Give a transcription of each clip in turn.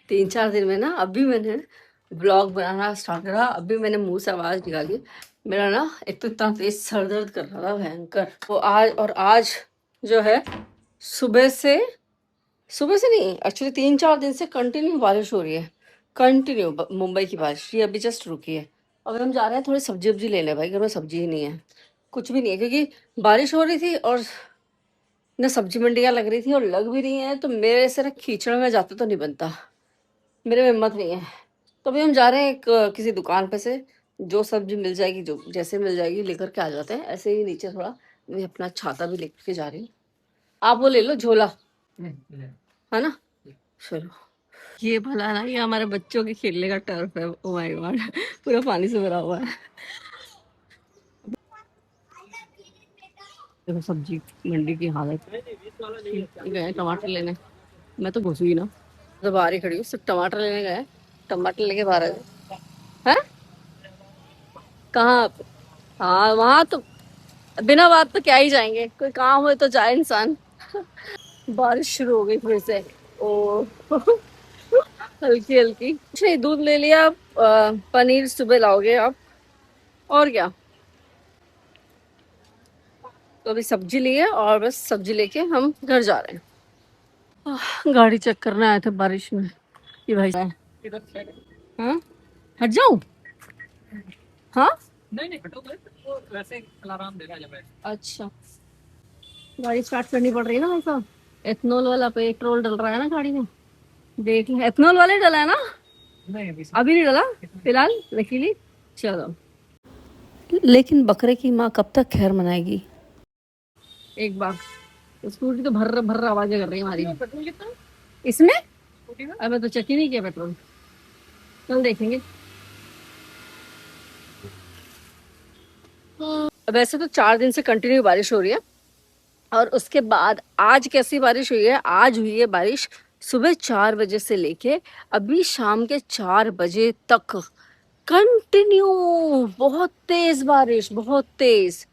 3-4 दिन में ना अभी मैंने ब्लॉग बनाना स्टार्ट करा, अभी मैंने मुंह से आवाज निकाली। मेरा ना एक तो इतना तेज सर दर्द कर रहा था भयंकर, तो आज जो है सुबह से नहीं, एक्चुअली 3-4 दिन से कंटिन्यू बारिश हो रही है। कंटिन्यू मुंबई की बारिश, ये अभी जस्ट रुकी है। अभी हम जा रहे हैं थोड़ी सब्जी वब्जी लेने, भाई घर में सब्जी ही नहीं है, कुछ भी नहीं है, क्योंकि बारिश हो रही थी और न सब्जी मंडियाँ लग रही थी और लग भी रही हैं, तो मेरे से ना कीचड़ में जाते तो नहीं बनता, मेरे में हिम्मत नहीं है। तो अभी हम जा रहे हैं किसी दुकान पे से, जो सब्जी मिल जाएगी, जो जैसे मिल जाएगी लेकर के आ जाते हैं। ऐसे ही नीचे थोड़ा मैं अपना छाता भी लेकर के जा रही हूँ, आप वो ले लो झोला, है ना। चलो, ये भला ना, ये हमारे बच्चों के खेलने का टर्फ है। ओ माय गॉड, पूरा पानी से भरा हुआ है। देखो सब्जी मंडी की हालत, गए टमाटर लेने, मैं तो घुसूंगी ना, तो बाहर ही खड़ी हूँ, सिर्फ टमाटर लेने गए, टमाटर लेके बाहर आ गए हैं। कहाँ आप? हाँ वहाँ तो बिना बात तो क्या ही जाएंगे, कोई काम हो तो जाए इंसान। बारिश शुरू हो गई फिर से। ओ हल्की हल्की, कुछ नहीं, दूध ले लिया, पनीर सुबह लाओगे आप, और क्या। तो अभी सब्जी लिए और बस सब्जी लेके हम घर जा रहे हैं। गाड़ी चेक करने आए थे बारिश में, ये भाई साहब। हाँ, हट जाऊं? हाँ, नहीं नहीं हटो, वो वैसे अलार्म देगा जब ऐसे। अच्छा, गाड़ी स्टार्ट करनी पड़ रही है ना भाई साहब, एथनॉल वाला पेट्रोल डल रहा है ना गाड़ी में, देख ले, एथनॉल वाले डला है ना? नहीं अभी नहीं डला फिलहाल, नकीली। चलो, लेकिन बकरे की माँ कब तक खैर मनाएगी। एक बार स्कूटी तो भर्र भर्र आवाजें कर रही है हमारी। पेट्रोल कितना इसमें? अबे तो चेक ही नहीं किया पेट्रोल, कल देखेंगे। वैसे तो 4 दिन से कंटिन्यू बारिश हो रही है, और उसके बाद आज कैसी बारिश हुई है, आज हुई है बारिश सुबह 4 बजे से लेके अभी शाम के 4 बजे तक, कंटिन्यू, बहुत तेज बारिश, बहुत तेज।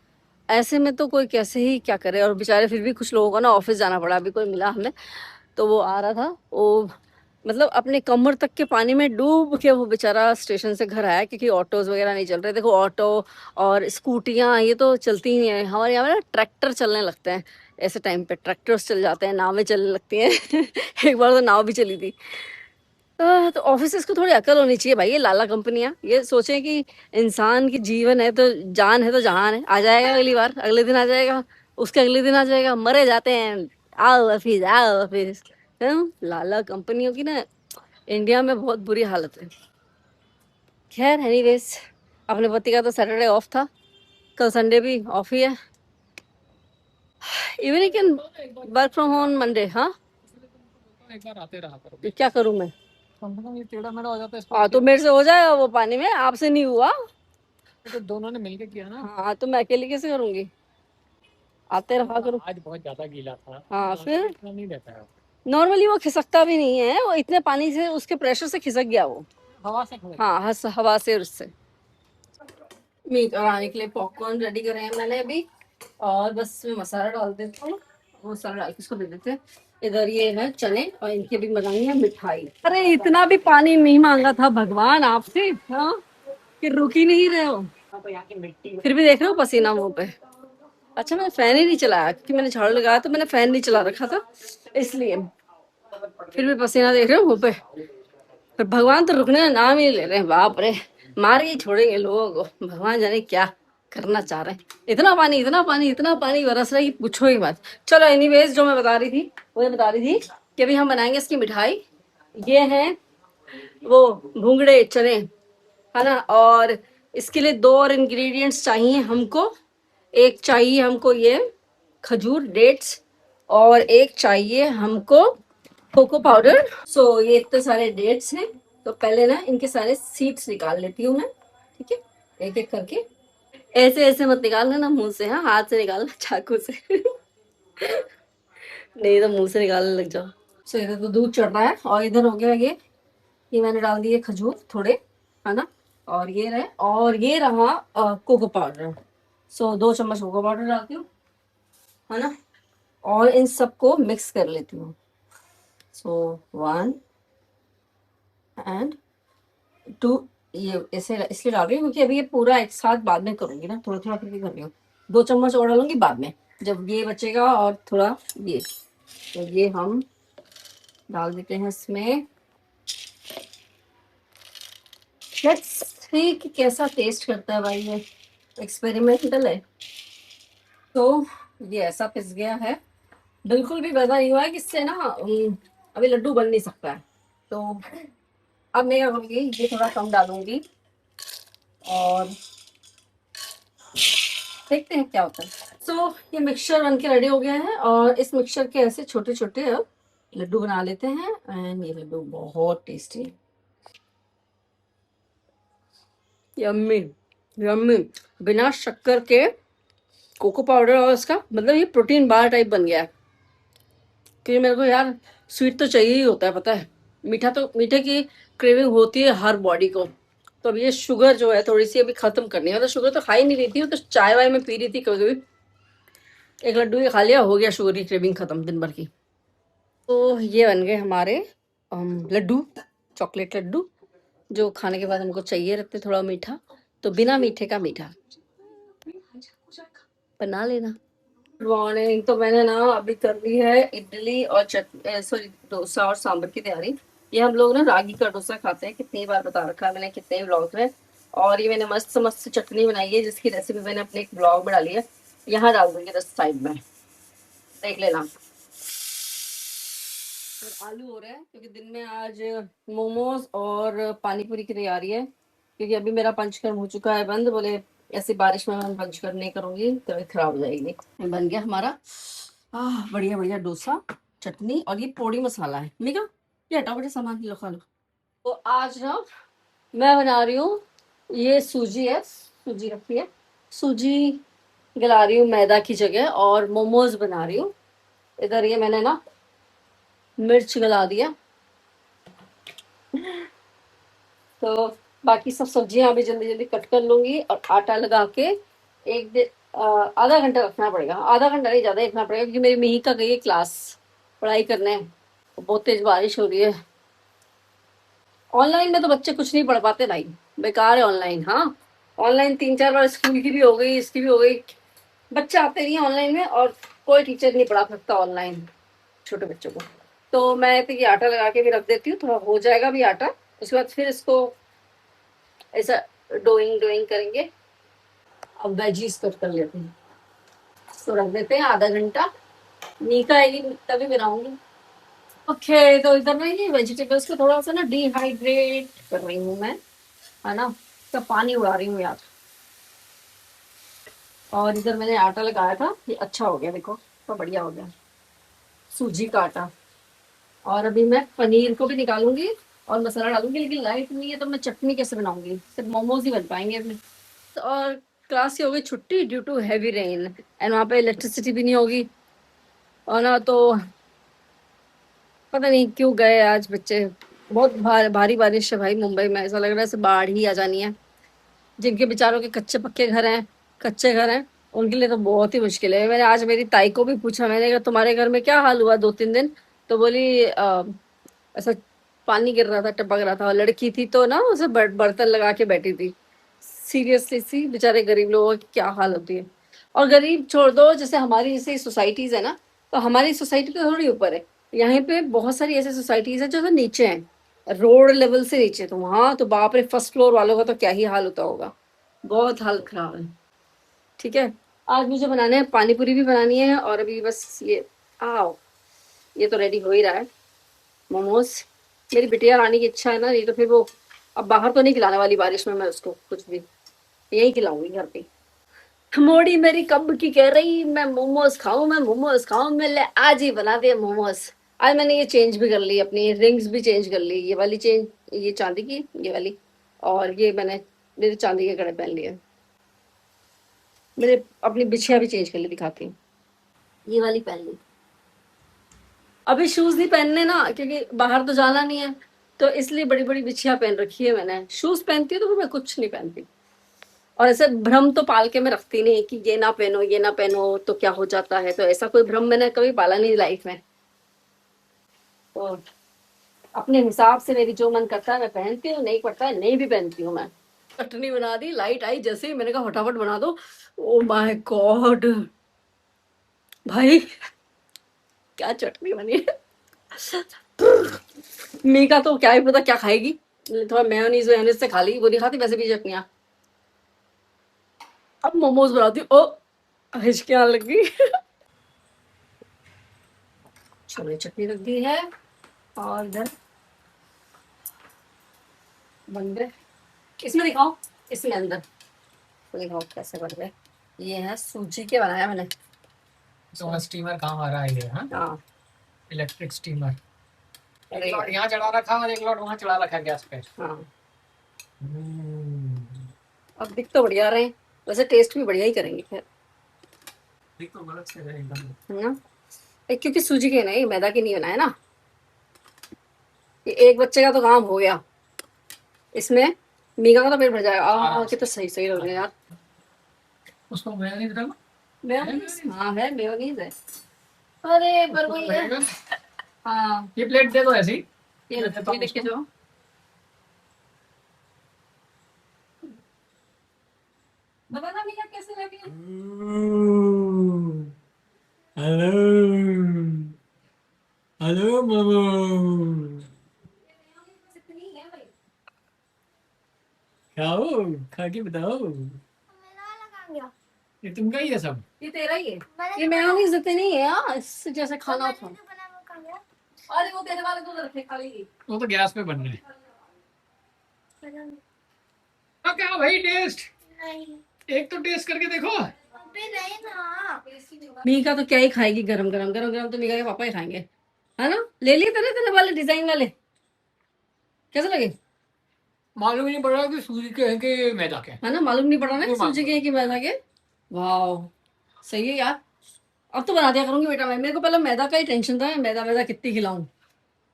ऐसे में तो कोई कैसे ही क्या करे, और बेचारे फिर भी कुछ लोगों को ना ऑफिस जाना पड़ा। अभी कोई मिला हमें, तो वो आ रहा था, वो मतलब अपने कमर तक के पानी में डूब के वो बेचारा स्टेशन से घर आया, क्योंकि ऑटोज वगैरह नहीं चल रहे। देखो ऑटो और स्कूटियाँ ये तो चलती ही नहीं है, हमारे यहाँ पे ना ट्रैक्टर चलने लगते हैं ऐसे टाइम पे, ट्रैक्टर्स चल जाते हैं, नावें चलने लगती हैं। एक बार तो नाव भी चली थी। तो ऑफिस को थोड़ी अकल होनी चाहिए भाई, ये लाला कंपनियां ये सोचें कि इंसान की जीवन है तो जान है, तो जहान है, आ जाएगा अगली बार, अगले दिन आ जाएगा, उसके अगले दिन आ जाएगा, मरे जाते हैं। आओ ऑफिस, आओ ऑफिस। लाला कंपनियों की ना इंडिया में बहुत बुरी हालत है। खैर एनीवेज, अपने पति का तो सैटरडे ऑफ था, कल संडे भी ऑफ ही है। Even you can work from home Monday. हाँ, एक बार आते रहा करो, क्या करूं मैं, ये टेढ़ा मेढ़ा हो जाता है। हाँ तो मेरे से हो जाएगा वो पानी में, आपसे नहीं हुआ, तो दोनों ने मिलके किया ना। हाँ तो मैं अकेले कैसे करूंगी, आते रहा करो। आज बहुत ज्यादा गीला था। हाँ फिर इतना नहीं रहता है, नॉर्मली वो खिसकता भी नहीं है, वो इतने पानी से, उसके प्रेशर से खिसक गया वो, हवा से। हाँ हवा से और उससे। मीट बनाने के लिए पॉपकॉर्न रेडी करे हैं मैंने अभी, और बस इसमें मसाला डाल देते हैं, वो मसाला डाल के इसको दे देते हैं। इधर ये है चने, और इनके भी बनाई है मिठाई। अरे इतना भी पानी नहीं मांगा था भगवान आपसे, हाँ, कि रुक ही नहीं रहे हो, फिर भी देख रहे हो पसीना मुंह पे। अच्छा मैंने फैन ही नहीं चलाया, क्योंकि मैंने झाड़ू लगाया तो मैंने फैन नहीं चला रखा था, इसलिए फिर भी पसीना देख रहे हो मुंह पे। पर भगवान तो रुकने का नाम ही नहीं ले रहे हैं, बाप रे, मार के छोड़ेंगे लोगों को, भगवान जाने क्या करना चाह रहे हैं। इतना पानी, इतना पानी, इतना पानी बरस रहा है कि पूछो ही मत। चलो एनीवेज, जो मैं बता रही थी वो ये बता रही थी कि अभी हम बनाएंगे इसकी मिठाई। ये है वो भूंगड़े चने, है ना, और इसके लिए 2 और इंग्रेडिएंट्स चाहिए हमको। एक चाहिए हमको ये खजूर डेट्स, और एक चाहिए हमको कोको पाउडर। सो ये इतने सारे डेट्स हैं, तो पहले ना इनके सारे सीड्स निकाल लेती हूँ मैं, ठीक है, एक एक करके। ऐसे ऐसे मत निकालना ना मुंह से, हाँ हाथ से निकालना, चाकू से। नहीं तो मुंह से निकालने लग जाओ। सो इधर तो दूध चढ़ रहा है, और इधर हो गया ये मैंने डाल दिए खजूर थोड़े, है ना, और ये रहे, और ये रहा कोको पाउडर। सो 2 चम्मच कोको पाउडर डालती हूँ, है ना, और इन सबको मिक्स कर लेती हूँ। सो 1 एंड टू, ये ऐसे इसलिए डाल रही हूँ क्योंकि अभी ये पूरा एक साथ बाद में करूँगी ना, थोड़ा थोड़ा करके कर रही हूँ। 2 चम्मच और डालूँगी बाद में, जब ये बचेगा और थोड़ा ये, तो ये हम डाल देते हैं इसमें। लेट्स सी कि कैसा टेस्ट करता है भाई, ये एक्सपेरिमेंटल है। तो ये ऐसा पिस गया है, बिल्कुल भी वैसा नहीं हुआ है कि इससे ना अभी लड्डू बन नहीं सकता है। तो अब मैं क्या करूँगी, ये थोड़ा कम डालूंगी और देखते हैं क्या होता है। सो ये मिक्सचर बन के रेडी हो गया है और इस मिक्सचर के ऐसे छोटे छोटे अब लड्डू बना लेते हैं। एंड ये लड्डू बहुत टेस्टी, यम्मी यम्मी, बिना शक्कर के कोको पाउडर, और इसका मतलब ये प्रोटीन बार टाइप बन गया है। क्योंकि मेरे को यार स्वीट तो चाहिए ही होता है, पता है, मीठा तो, मीठे की क्रेविंग होती है हर बॉडी को। तो अब ये शुगर जो है थोड़ी सी अभी खत्म करनी है, मतलब शुगर तो खा ही नहीं रही थी, तो चाय वाय में पी रही थी कभी कभी, एक लड्डू ही खा लिया, हो गया शुगर की क्रेविंग खत्म दिन भर की। तो ये बन गए हमारे लड्डू, चॉकलेट लड्डू, जो खाने के बाद हमको चाहिए रहते थोड़ा मीठा, तो बिना मीठे का मीठा बना लेना। Good morning. तो मैंने ना अभी कर ली है इडली और सॉरी डोसा और सांभर की तैयारी। ये हम लोग ना रागी का डोसा खाते हैं, कितनी बार बता रखा है मैंने कितने ब्लॉग में। और ये मैंने मस्त मस्त चटनी बनाई है जिसकी रेसिपी मैंने अपने एक ब्लॉग में डाली है, यहाँ डाल दूंगी 10 साइड में, देख लेना। और आलू हो रहे हैं क्योंकि दिन में आज मोमोज और पानी पूरी की तैयारी है, क्योंकि अभी मेरा पंचकर्म हो चुका है बंद, बोले ऐसी बारिश में मैं पंचकर्म नहीं करूंगी तबीयत खराब हो जाएगी। बन गया हमारा बढ़िया बढ़िया डोसा, चटनी, और ये पोड़ी मसाला है मीका, ये हटाओ बेटा सामान, लो खा लो। तो आज ना मैं बना रही हूँ, ये सूजी है, सूजी रखी है, सूजी गला रही हूँ मैदा की जगह, और मोमोज बना रही हूँ। इधर ये मैंने ना मिर्च गला दिया, तो बाकी सब सब्जियां अभी जल्दी जल्दी कट कर लूंगी और आटा लगा के आधा घंटा रखना पड़ेगा, आधा घंटा नहीं ज़्यादा रखना पड़ेगा, क्योंकि मेरी मिही गई है क्लास पढ़ाई करने, बहुत तेज बारिश हो रही है। ऑनलाइन में तो बच्चे कुछ नहीं पढ़ पाते भाई, बेकार है ऑनलाइन। हाँ, ऑनलाइन 3-4 बार स्कूल की भी हो गई, इसकी भी हो गई, बच्चे आते नहीं है ऑनलाइन में, और कोई टीचर नहीं पढ़ा सकता ऑनलाइन छोटे बच्चों को। तो मैं तो ये आटा लगा के भी रख देती हूँ, थोड़ा हो जाएगा भी आटा, उसके बाद फिर इसको ऐसा डोइंग डोइंग करेंगे। अब वेजीज कट कर लेते हैं, तो रख देते हैं आधा घंटा, नीका आएगी तभी बनाऊंगी। ओके, तो इधर ना ये वेजिटेबल्स को थोड़ा सा ना डिहाइड्रेट कर रही हूँ मैं, है ना, इसका पानी उड़ा रही हूँ यार। और इधर मैंने आटा लगाया था, ये अच्छा हो गया, देखो तो बढ़िया हो गया, सूजी का आटा। और अभी मैं पनीर को भी निकालूंगी और मसाला डालूंगी, लेकिन लाइट नहीं है तो मैं चटनी कैसे बनाऊंगी, सिर्फ मोमोज ही बन पाएंगे अपने। और क्लास की हो गई छुट्टी due to heavy rain, and वहाँ पे इलेक्ट्रिसिटी भी नहीं होगी, और ना तो पता नहीं क्यों गए आज बच्चे। बहुत भारी बारिश है भाई मुंबई में, ऐसा लग रहा है जैसे बाढ़ ही आ जानी है। जिनके बेचारों के कच्चे पक्के घर हैं, कच्चे घर हैं, उनके लिए तो बहुत ही मुश्किल है। मैंने आज मेरी ताई को भी पूछा, मैंने कहा तुम्हारे घर में क्या हाल हुआ 2-3 दिन, तो बोली ऐसा पानी गिर रहा था, टपक रहा था, और लड़की थी तो ना उसे बर्तन लगा के बैठी थी। सीरियसली सी बेचारे गरीब लोगों की क्या हाल होती है। और गरीब छोड़ दो, जैसे हमारी जैसे सोसाइटीज है ना, तो हमारी सोसाइटी तो थोड़ी ऊपर है, यहाँ पे बहुत सारी ऐसी सोसाइटीज है जो तो नीचे हैं, रोड लेवल से नीचे, तो वहाँ तो बाप रे, फर्स्ट फ्लोर वालों का तो क्या ही हाल होता होगा, बहुत हाल खराब है। ठीक है, आज मुझे बनाने हैं, पानी पूरी भी बनानी है, और अभी बस ये आओ, ये तो रेडी हो ही रहा है मोमोज। मेरी बिटिया रानी की इच्छा है ना, नहीं तो फिर वो, अब बाहर तो नहीं खिलाने वाली बारिश में मैं उसको कुछ भी, यही खिलाऊंगी घर पे। मोड़ी मेरी कब की कह रही मैं मोमोज खाऊं, मैं मोमोज खाऊं, मैं ले आज ही बना दे मोमोज। आज मैंने ये चेंज भी कर ली, अपनी रिंग्स भी चेंज कर ली, ये वाली चेंज, ये चांदी की ये वाली, और ये मैंने मेरे चांदी के कड़े पहन लिए, मेरे अपनी बिछिया भी चेंज कर ली, दिखाती हूँ, ये वाली पहन ली। अभी शूज नहीं पहनने ना, क्योंकि बाहर तो जाना नहीं है, तो इसलिए बड़ी बड़ी बिछिया पहन रखी है मैंने। शूज पहनती हूँ तो फिर मैं कुछ नहीं पहनती, और ऐसे भ्रम तो पाल के मैं रखती नहीं कि ये ना पहनो ये ना पहनो तो क्या हो जाता है, तो ऐसा कोई भ्रम मैंने कभी पाला नहीं लाइफ में। तो अपने हिसाब से मेरी जो मन करता है मैं पहनती हूँ, नहीं पड़ता है नहीं भी पहनती हूँ मैं। चटनी बना दी, लाइट आई जैसे ही मैंने कहा फटाफट बना दो। ओ माय गॉड भाई, क्या चटनी बनी है। मीका तो क्या ही पता क्या खाएगी, थोड़ा मेयोनीज वेयोनीज से खा ली, वो नहीं खाती वैसे भी चटनियाँ। अब मोमोज बनाती हूँ। ओ हिचकी आने लगी। छोले चटनी रख दी है और इधर बन गए। इसमें दिखाओ, इसमें अंदर तो दिखाओ कैसे बन गए। ये है सूजी के बनाया मैंने। तो स्टीमर काम आ रहा है ये, हाँ, हाँ इलेक्ट्रिक स्टीमर। अरे एक लॉट यहाँ चढ़ा रखा और एक लॉट वहाँ चढ़ा रखा है गैस पे। हाँ, हम्म, अब दिख तो बढ़िया रहे, वैसे टेस्ट भी बढ़िया ही करेंगे खैर, ठीक तो गलत से है एकदम। है ना। क्योंकि सूजी के नहीं, मैदा की नहीं बनाया ना। ये एक बच्चे का तो काम हो गया, इसमें मीका का तो पेट भर जाएगा। कितना सही सही लग रहे हैं यार। उसको मेयोनीज डालो। मेयोनीज, हाँ है मेयोनीज है। अरे पर वही है। रहेगा। हाँ ये प्लेट दे दो ऐसी। ये लेके जाओ। बताना मीका कैसे लगी। हेलो हेलो मामू, खाओ, खा के बताओ। ये तुमका ही है सब। ये तेरा ही है। ये मेयोनीज देते नहीं है यार, इससे जैसे खाना था। अरे वो तेरे वाले तो रखे खाली। वो तो गैस पे बन रहे हैं। हाँ, क्या भाई टेस्ट, एक तो टेस्ट करके देखो। मीका तो क्या ही खाएगी, गरम गरम गरम गरम तो मीका के पापा ही खाएंगे, है ना। ले लिए तेरे तेरे वाले डिजाइन वाले, कैसे लगे। मालूम ही नहीं पड़ रहा कि सूजी के हैं कि मैदा के, है ना, मालूम नहीं पड़ा ना नहीं सूजी के कि मैदा के। वाह सही है यार। अब तो बना दिया करूंगी बेटा मैं, मेरे को पहले मैदा का ही टेंशन था, मैदा मैदा कितनी खिलाऊं।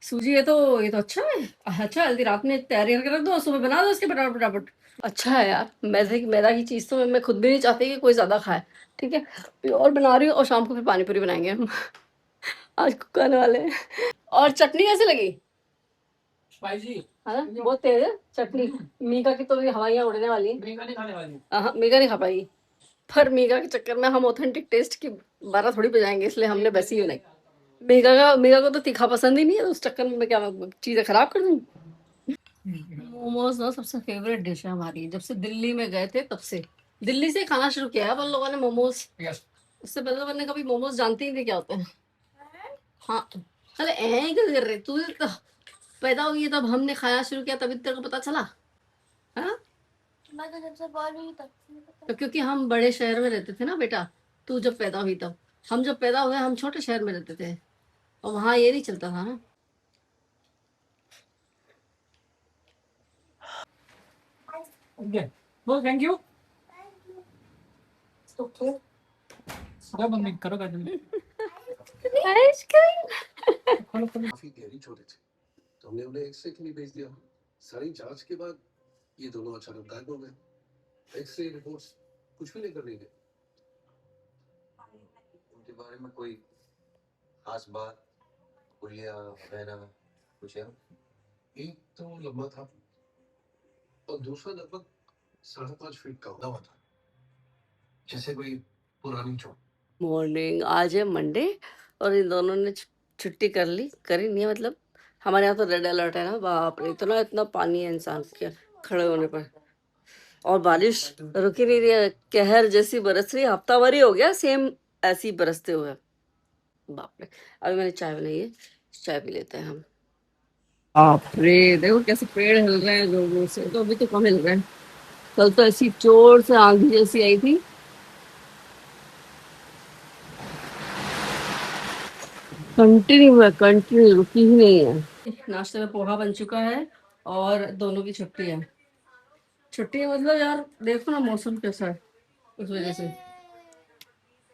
सूजी है तो ये तो अच्छा है। अच्छा हल्दी रात में तैयारी करके रख दो और सुबह बना दो उसके फटाफट फटाफट। अच्छा है यार, मैदा की चीज़ तो मैं खुद भी नहीं चाहती कि कोई ज़्यादा खाए। ठीक है, प्योर बना रही हूँ और शाम को फिर पानी पूरी बनाएंगे हम। आज कुक आने वाले हैं। और चटनी कैसी लगी। स्पाइसी है ना, बहुत तेज है चटनी। मीका की तो भी हवाइयाँ उड़ने वाली हैं। मीका नहीं खाने वाली। हाँ मीका नहीं खा पाएगी, पर मीका के चक्कर में हम ऑथेंटिक टेस्ट की बारह थोड़ी बजाएंगे, इसलिए हमने वैसी ही बनाई। मीका को तो तीखा पसंद ही नहीं है, तो उस चक्कर में मैं क्या चीज़ें खराब कर दूँ। मोमोज ना सबसे फेवरेट डिश है हमारी, जब से दिल्ली में गए थे तब से। दिल्ली से खाना शुरू किया है अपन लोगों ने मोमोज। यस। उससे पहले तो मैंने कभी मोमोज जानते ही नहीं क्या होते हैं। हाँ, अरे ऐ क्या कर रहे तू, तो पैदा हुई है तब हमने खाना शुरू किया, तभी तेरे को पता चला। हाँ मैं तो जब से बॉल हुई तब से नहीं पता। तो क्योंकि हम बड़े शहर में रहते थे ना बेटा, तू जब पैदा हुई तब। हम जब पैदा हुए हम छोटे शहर में रहते थे और वहाँ ये नहीं चलता था ना। ओके, बोल थैंक यू। ओके क्या मम्मी करो कर जल्दी। आइसक्रीम। काफी गहरी चोट थी, तो हमने उन्हें एक्सरे के लिए भेज दिया। सारी जांच के बाद ये दोनों अचानक गायब हो गए। एक्सरे रिपोर्ट्स कुछ भी नहीं कर रही थी। उनके बारे में कोई खास बात, हुलिया वगैरह कुछ है? एक तो लंबा था और दूसरा लगभग 5.5 फीट का हुआ था, जैसे कोई पुरानी चोट। मॉर्निंग, आज है मंडे और इन दोनों ने छुट्टी कर ली, करी नहीं है मतलब। हमारे यहाँ तो रेड अलर्ट है ना, बाप रे इतना इतना पानी है इंसान के खड़े होने पर। और बारिश रुकी नहीं रही है, कहर जैसी बरस रही है, हफ्ता भर ही हो गया सेम ऐसी बरसते हुए। बाप रे, अभी मैंने चाय बनाई है, चाय पी लेते हैं हम। बाप रे देखो कैसे पेड़ हिल रहे हैं जोर जोर से, तो अभी तो कम हिल रहे हैं। कल तो ऐसी जोर से आंधी जैसी आई थी, कंटिन्यू है, कंटिन्यू रुकी ही नहीं है। नाश्ते में पोहा बन चुका है और दोनों की छुट्टी है। छुट्टी है मतलब यार देखो ना मौसम कैसा है, उस वजह से।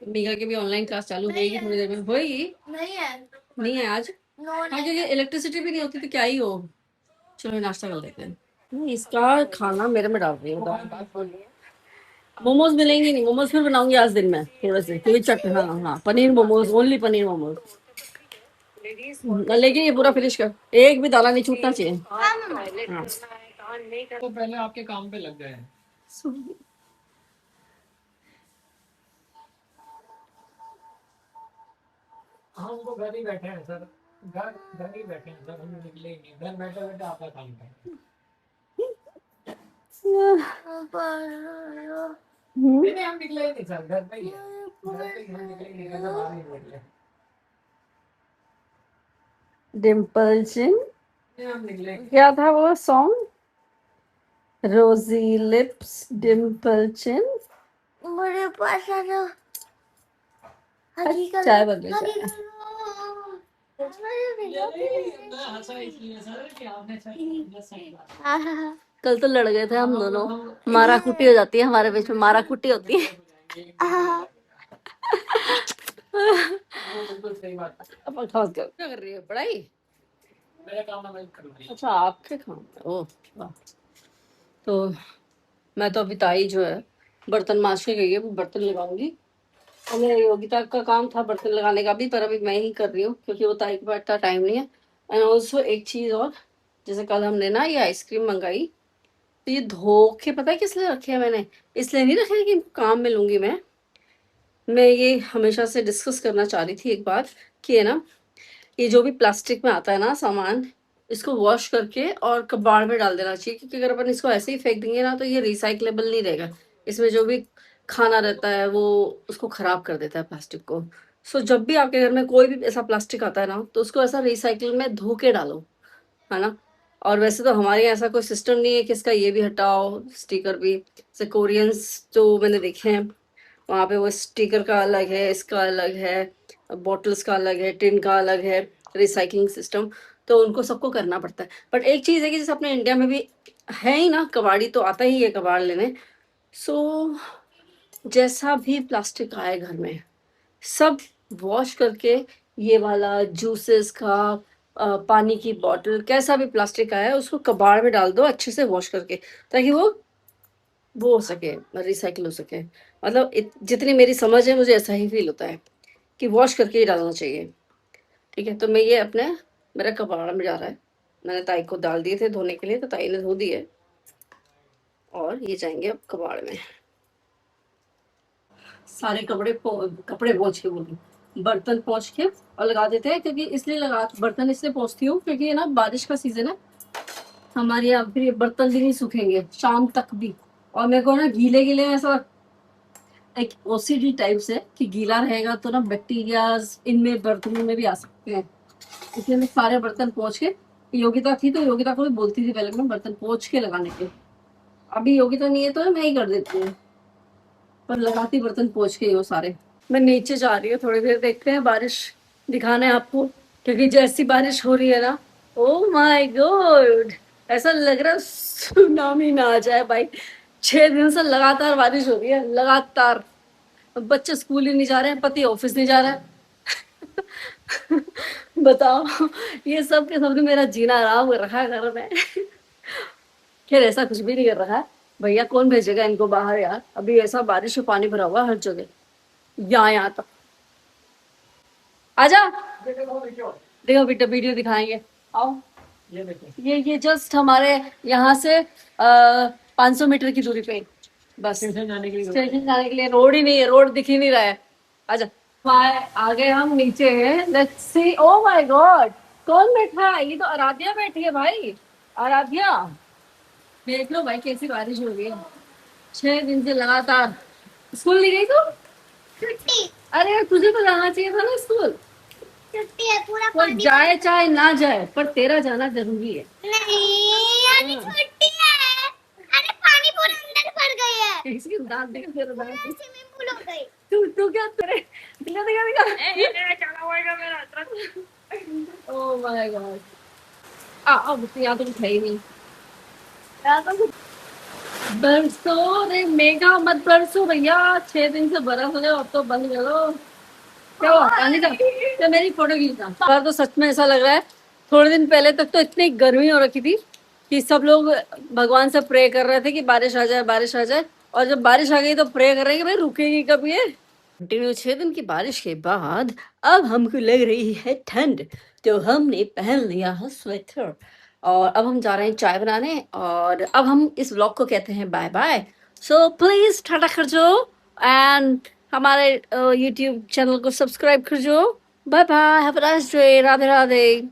मीका की भी ऑनलाइन क्लास चालू होगी थोड़ी देर में, होगी। नहीं है, नहीं है आज, नो हाँ नहीं क्योंकि है। इलेक्ट्रिसिटी भी नहीं होती तो क्या ही हो। चलो नाश्ता कर लेते हैं। नहीं, इसका खाना मेरे में डाल रही हूँ, दाल बात बोल रही है। मोमोज मिलेंगे नहीं, मोमोज फिर बनाऊंगी आज दिन में थोड़े से, क्योंकि चट हाँ हाँ पनीर मोमोज, ओनली पनीर मोमोज। लेकिन ये पूरा फिनिश कर, एक भी दाना नहीं छूटना चाहिए। हाँ। तो पहले आपके काम पे लग गए हैं। हम तो घर ही बैठे हैं सर, घर घर ही बैठे हैं सर, हम निकले ही नहीं, घर बैठे बैठे आपका काम करें। नहीं हम निकले ही नहीं सर, घर पे ही है, घर पे ही हम निकले ही नहीं, घर से बाहर ही नहीं निकले। डिम्पल चिन, नहीं हम निकले ही नहीं। क्या था वो सॉन्ग? रोजी लिप्स डिम्पल चिन। मेरे पास आ जाओ। चाय बदले चाय। मैं हंसा इसलिए सर कि आपने सही बात। कल तो लड़ गए थे हम दोनों, मारा कुटी हो जाती है हमारे बीच में, मारा कुटी होती है। बिल्कुल सही बात। अब क्या कर रही है, पढ़ाई? मेरा काम मैं कर रही हूँ। अच्छा आपके काम है, ओह वाह। तो मैं तो अभी ताई जो है बर्तन मांज के गई है, बर्तन लगाऊंगी। और मेरा योगिता का काम था बर्तन लगाने का भी, पर अभी मैं ही कर रही हूँ क्योंकि वो ताई के पास इतना टाइम नहीं है। एंड ऑल्सो एक चीज़ और, जैसे कल हमने ना ये आइसक्रीम मंगाई, तो ये धो के पता है किस लिए रखे हैं मैंने? इसलिए नहीं रखे कि इनको काम में लूंगी मैं ये हमेशा से डिस्कस करना चाह रही थी एक बात, कि है ना, ये जो भी प्लास्टिक में आता है ना सामान, इसको वॉश करके और कबाड़ में डाल देना चाहिए, क्योंकि अगर अपन इसको ऐसे ही फेंक देंगे ना तो ये रिसाइकलेबल नहीं रहेगा। इसमें जो भी खाना रहता है वो उसको खराब कर देता है प्लास्टिक को। सो जब भी आपके घर में कोई भी ऐसा प्लास्टिक आता है ना, तो उसको ऐसा रिसाइकल में धो के डालो, है ना। और वैसे तो हमारे यहाँ ऐसा कोई सिस्टम नहीं है कि इसका ये भी हटाओ स्टिकर भी, जैसे कोरियंस जो मैंने देखे हैं वहाँ पे वो स्टिकर का अलग है, इसका अलग है, बॉटल्स का अलग है, टिन का अलग है, रिसाइकलिंग सिस्टम। तो उनको सबको करना पड़ता है। बट एक चीज़ है कि जैसे अपने इंडिया में भी है ही ना, कबाड़ी तो आता ही है कबाड़ लेने। सो जैसा भी प्लास्टिक आए घर में, सब वॉश करके, ये वाला जूसेस का, पानी की बॉटल, कैसा भी प्लास्टिक आया है उसको कबाड़ में डाल दो अच्छे से वॉश करके, ताकि वो हो सके, रिसाइकिल हो सके। मतलब जितनी मेरी समझ है मुझे ऐसा ही फील होता है कि वॉश करके ही डालना चाहिए। ठीक है, तो मैं ये अपने, मेरा कबाड़ में जा रहा है, मैंने ताई को डाल दिए थे धोने के लिए तो ताई ने धो दिए, और ये जाएंगे अब कबाड़ में। सारे कपड़े पोंछ के, बोली बर्तन पोंछ के और लगा देते हैं, क्योंकि इसलिए बर्तन इसलिए पोंछती हूँ क्योंकि ये ना बारिश का सीजन है हमारे यहाँ, फिर ये बर्तन भी नहीं सूखेंगे शाम तक भी। और मेरे को ना गीले गीले में ऐसा एक ओसीडी टाइप से कि गीला रहेगा तो ना बैक्टीरिया इनमें बर्तनों में भी आ सकते हैं, इसलिए मैं सारे बर्तन पोंछ के, योगिता थी तो योगिता को भी बोलती थी पहले मैं बर्तन पोंछ के लगाने के, अभी योगिता नहीं है तो मैं ही कर देती हूँ, पर लगाती बर्तन पोंछ के ही वो सारे। मैं नीचे जा रही हूँ, थोड़ी देर देखते हैं बारिश दिखाना है आपको, क्योंकि जैसी बारिश हो रही है ना, ओ माय गॉड, ऐसा लग रहा है सुनामी ना आ जाए भाई। 6 दिन से लगातार बारिश हो रही है, लगातार। बच्चे स्कूल ही नहीं जा रहे हैं, पति ऑफिस नहीं जा रहा है। बताओ, ये सब के सबने मेरा जीना आराम कर रखा है घर में। खैर ऐसा कुछ भी नहीं कर रखा है भैया, कौन भेजेगा इनको बाहर यार, अभी ऐसा बारिश में पानी भरा हुआ हर जगह, यहाँ तक। आजा, देखो बेटा वीडियो दिखाएंगे, आओ। ये देखो, ये जस्ट हमारे यहाँ से 500 मीटर की दूरी पे, बस स्टेशन जाने के लिए स्टेशन जाने के लिए रोड ही नहीं है, रोड दिख ही नहीं रहा है। आजा, आगे हम नीचे हैं, let's see. Oh my God, कौन बैठा है? ये तो आराध्या बैठी है भाई, आराध्या देख लो भाई कैसी बारिश हो रही है, 6 दिन से लगातार। स्कूल नहीं गई तू? छुट्टी अरे तुझे तो जाना चाहिए था ना स्कूल, छुट्टी है, पूरा कोई पानी जाए चाहे ना जाए पर तेरा जाना जरूरी है। नहीं, अभी छुट्टी है। अरे पानी पूरा अंदर भर गई है, इसकी दांत देख, तेरा दांत देख। स्विमिंग पूल हो गई। तू क्या तेरे, दिखा दिखा दिखा, चला होएगा मेरा। ओह माय गॉड, अब यहाँ तो कुछ है ही नहीं, यहाँ तो कुछ। बरसो रे मेघा मत बरसो भैया, 6 दिन से बरस रहे हो, अब तो बंद करो। क्या हुआ, पानी का? तो मेरी फोटो खींचना। पर तो सच में ऐसा लग रहा है, थोड़े दिन पहले तक तो इतनी गर्मी हो रखी थी कि सब लोग भगवान से प्रे कर रहे थे कि बारिश आ जाए, बारिश आ जाए, और जब बारिश आ गई तो प्रे कर रहे हैं कि भाई रुकेगी कब ये, कंटिन्यू 6 दिन की बारिश के बाद अब हमको लग रही है ठंड, तो हमने पहन लिया है स्वेटर और अब हम जा रहे हैं चाय बनाने और अब हम इस व्लॉग को कहते हैं bye bye. So please tata कर जो एंड हमारे यूट्यूब चैनल को सब्सक्राइब कर जो। Bye bye, have a nice day, Radhe Radhe.